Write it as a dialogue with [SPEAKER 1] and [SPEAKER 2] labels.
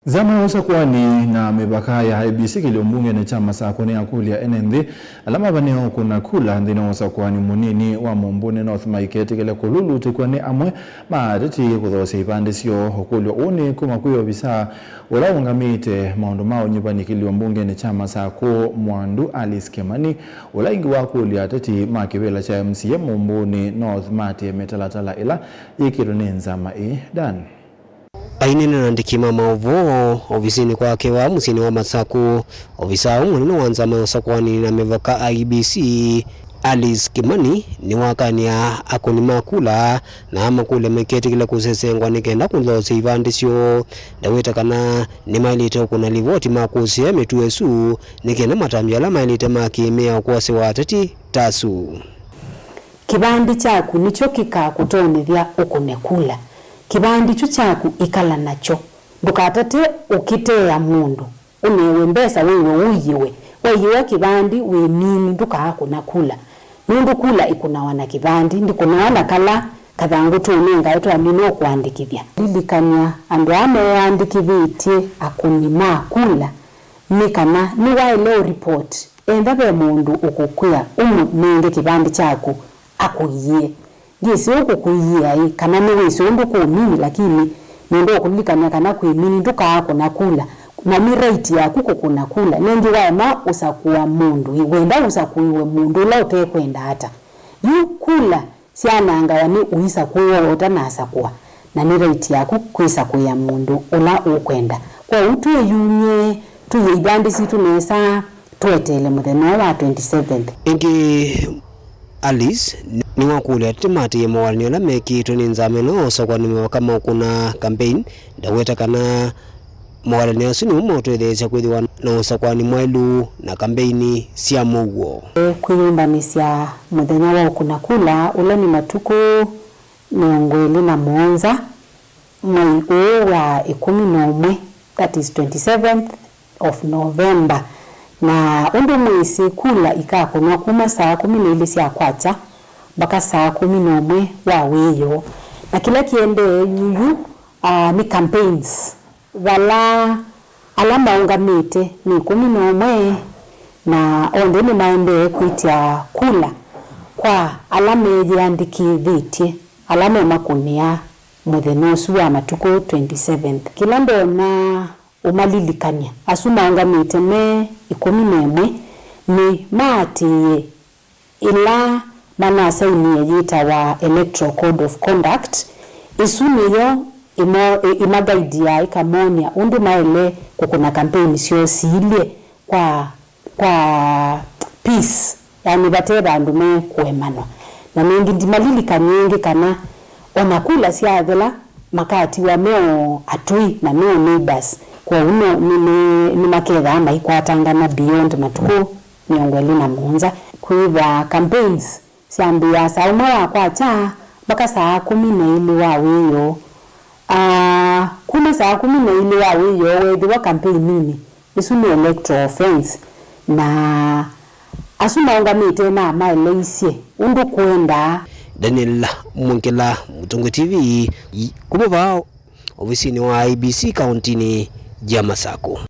[SPEAKER 1] Zama usakwani na mipaka ya IEBC kiliombunge na chama sakone ya kulia NND alama baneo kuna kula ndina usakwani munini wa mumbune North Maiketi kile kululu tikwane amwe maadeti kudhose ipande sio okulio une kumakuyo bisa wala ungamite maondo mao nyubani kiliombunge na chama sako Mwandu Alice Kimani wala ingi wakulia atati makibela cha MCM mumbune North Mati metalatala ila ikironenza mae dan.
[SPEAKER 2] Ainene nandikima maovo ofisini kwake wa musini wa Masaku ofisa munene wanza maosakwani na mevaka IEBC Alice Kimani ni wakania akoni makula na makule meketi kila kusesengwa nikenda kunlose ivandisyo daweta kana ni mailite kuna livoti makusi metuesu nikenda matamjala mailite makimea kwase watati tasu
[SPEAKER 3] kibandi chaku nicho kikakutonethia ukunekula kibandi chuchaku ikala nacho ndukatate ukiteya mundu unewe mbesa wewe uyiwe kibandi we nini ndukaku nakula mundu kula ikuna wana kibandi ndikuna wana kala kathangu tunenga eto amino kuandikithia lidikanya andu ame andikithite akuni makula nikana ni waile report endabe mundu ukukwia nenge kibandi chaku akuyiye Gisi uko kuyiya kana niwe songo ko mini lakini nendo kulikanya kana ku mini nduka ako nakula na ni rate yako ko nakula nengi wa ma usakuwa mundu iwenda usakuwe mundu la utekwenda hata yu kula siananga wani uisa kuwa otanasa kuwa na ni rate yako kuisa kuya mundu ola ukwenda kwa utu yunye tuyibandi situ nesa tuetele mutheno wa 27th
[SPEAKER 2] ingi Alice ni wakule timati ya mawali nyola meki tuninzame no sokwa ni kama kuna campaign daweta kana mawali nyola suni umoto edesha kwithiwa no sokwa ni mwailu na campaign sia muwo
[SPEAKER 3] kuyumba nisya muthenya wa kuna kula ula ni matuku miongweli na muonza mwai wa 11 that is 27th of November na undu mwisi kula ikakunwa kuma saa 12 cia kwacha baka saa 11 wa weyo na kila kiende yuyu ni campaigns wala alama ungamite ni 11 na onde ni maende kuitia kula kwa alama yandikithite alama makunia muthenosu wa matuko 27th kila ndona umalilikanya asuma ungamite me 11 ni mati ila mana saini yita wa Electoral Code of Conduct isuniyo imagaidia ikamonia undu maele kukuna campaign sio siile kwa peace yani bateba andume kuemano na ningi ndimalilika nyingi kana onakula siathela makati wa meo atui na meo neighbors kwa uno ni maketha ama ikwatangana beyond matuku miongweli na muonza kuiva campaigns siambia saa umwe wakwa cha baka saa 12 wa wiyo kuma saa 12 wa wiyo wethi wa campaign nini isu ni electoral offense na asuma ungamite na maile isye undu kuenda
[SPEAKER 2] Daniel Munkela Mutungu TV kumuvao ofisini wa IEBC kaunti ni Masako.